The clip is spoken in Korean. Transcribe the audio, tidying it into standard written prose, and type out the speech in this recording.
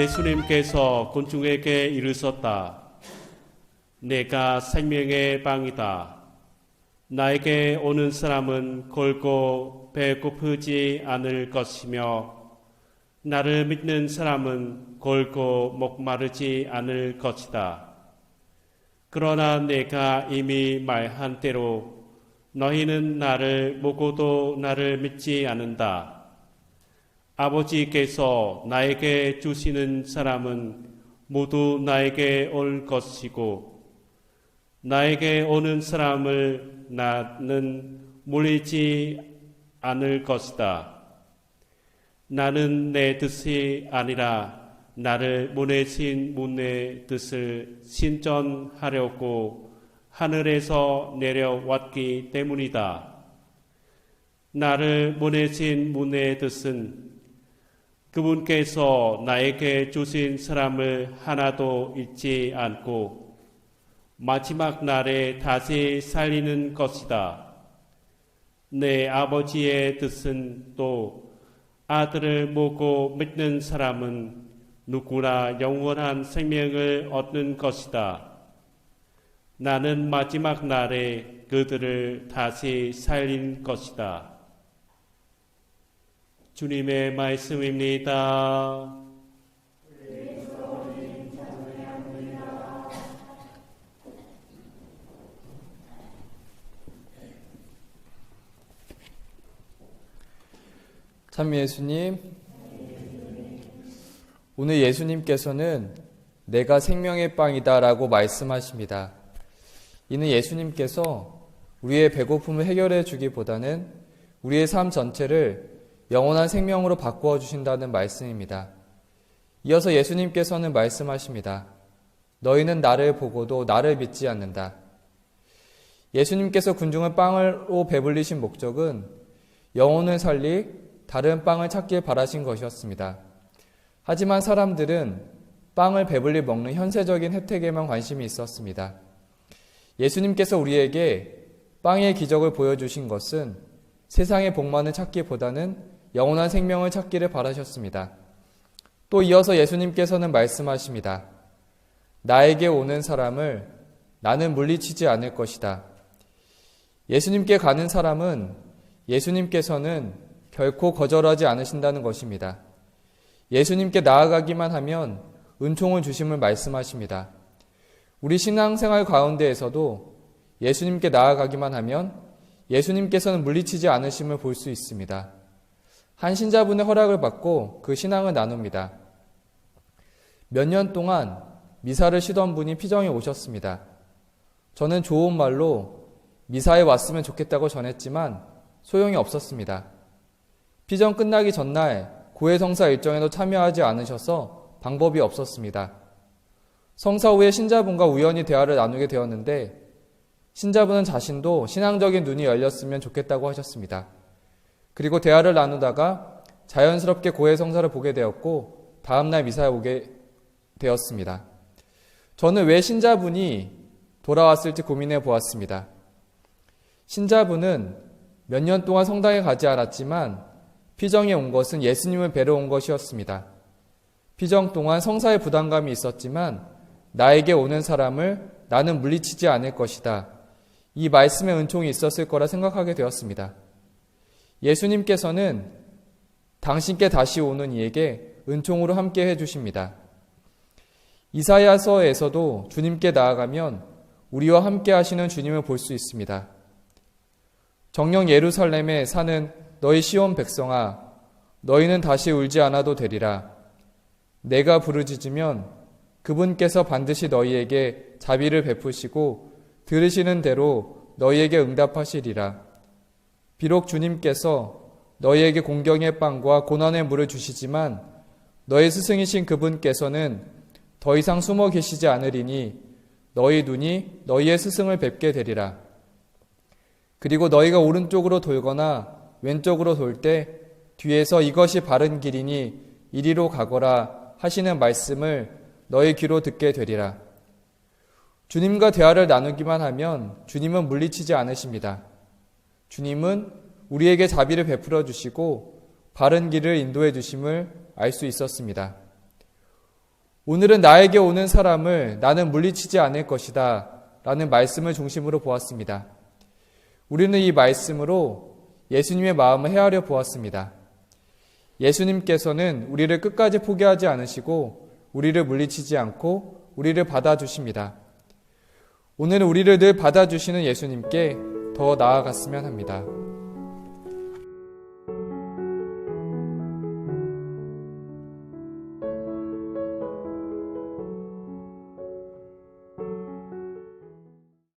예수님께서 군중에게 이르셨다. 내가 생명의 빵이다. 나에게 오는 사람은 골고 배고프지 않을 것이며 나를 믿는 사람은 골고 목마르지 않을 것이다. 그러나 내가 이미 말한 대로 너희는 나를 보고도 나를 믿지 않는다. 아버지께서 나에게 주시는 사람은 모두 나에게 올 것이고 나에게 오는 사람을 나는 물리지 않을 것이다. 나는 내 뜻이 아니라 나를 보내신 분의 뜻을 실천하려고 하늘에서 내려왔기 때문이다. 나를 보내신 분의 뜻은 그분께서 나에게 주신 사람을 하나도 잊지 않고 마지막 날에 다시 살리는 것이다. 내 아버지의 뜻은 또 아들을 보고 믿는 사람은 누구나 영원한 생명을 얻는 것이다. 나는 마지막 날에 그들을 다시 살린 것이다. 주님의 말씀입니다. 참 예수님, 오늘 예수님께서는 내가 생명의 빵이다 라고 말씀하십니다. 이는 예수님께서 우리의 배고픔을 해결해 주기보다는 우리의 삶 전체를 영원한 생명으로 바꾸어 주신다는 말씀입니다. 이어서 예수님께서는 말씀하십니다. 너희는 나를 보고도 나를 믿지 않는다. 예수님께서 군중을 빵으로 배불리신 목적은 영혼을 살릴 다른 빵을 찾길 바라신 것이었습니다. 하지만 사람들은 빵을 배불리 먹는 현세적인 혜택에만 관심이 있었습니다. 예수님께서 우리에게 빵의 기적을 보여주신 것은 세상의 복만을 찾기보다는 영원한 생명을 찾기를 바라셨습니다. 또 이어서 예수님께서는 말씀하십니다. 나에게 오는 사람을 나는 물리치지 않을 것이다. 예수님께 가는 사람은 예수님께서는 결코 거절하지 않으신다는 것입니다. 예수님께 나아가기만 하면 은총을 주심을 말씀하십니다. 우리 신앙생활 가운데에서도 예수님께 나아가기만 하면 예수님께서는 물리치지 않으심을 볼 수 있습니다. 한 신자분의 허락을 받고 그 신앙을 나눕니다. 몇 년 동안 미사를 쉬던 분이 피정에 오셨습니다. 저는 좋은 말로 미사에 왔으면 좋겠다고 전했지만 소용이 없었습니다. 피정 끝나기 전날 고해성사 일정에도 참여하지 않으셔서 방법이 없었습니다. 성사 후에 신자분과 우연히 대화를 나누게 되었는데 신자분은 자신도 신앙적인 눈이 열렸으면 좋겠다고 하셨습니다. 그리고 대화를 나누다가 자연스럽게 고해성사를 보게 되었고 다음날 미사에 오게 되었습니다. 저는 왜 신자분이 돌아왔을지 고민해 보았습니다. 신자분은 몇 년 동안 성당에 가지 않았지만 피정에 온 것은 예수님을 뵈러 온 것이었습니다. 피정 동안 성사의 부담감이 있었지만 나에게 오는 사람을 나는 물리치지 않을 것이다. 이 말씀의 은총이 있었을 거라 생각하게 되었습니다. 예수님께서는 당신께 다시 오는 이에게 은총으로 함께 해주십니다. 이사야서에서도 주님께 나아가면 우리와 함께 하시는 주님을 볼 수 있습니다. 정녕 예루살렘에 사는 너희 시온 백성아, 너희는 다시 울지 않아도 되리라. 내가 부르짖으면 그분께서 반드시 너희에게 자비를 베푸시고 들으시는 대로 너희에게 응답하시리라. 비록 주님께서 너희에게 공경의 빵과 고난의 물을 주시지만 너희 스승이신 그분께서는 더 이상 숨어 계시지 않으리니 너희 눈이 너희의 스승을 뵙게 되리라. 그리고 너희가 오른쪽으로 돌거나 왼쪽으로 돌 때 뒤에서 이것이 바른 길이니 이리로 가거라 하시는 말씀을 너희 귀로 듣게 되리라. 주님과 대화를 나누기만 하면 주님은 물리치지 않으십니다. 주님은 우리에게 자비를 베풀어 주시고 바른 길을 인도해 주심을 알 수 있었습니다. 오늘은 나에게 오는 사람을 나는 물리치지 않을 것이다 라는 말씀을 중심으로 보았습니다. 우리는 이 말씀으로 예수님의 마음을 헤아려 보았습니다. 예수님께서는 우리를 끝까지 포기하지 않으시고 우리를 물리치지 않고 우리를 받아주십니다. 오늘은 우리를 늘 받아주시는 예수님께 더 나아갔으면 합니다.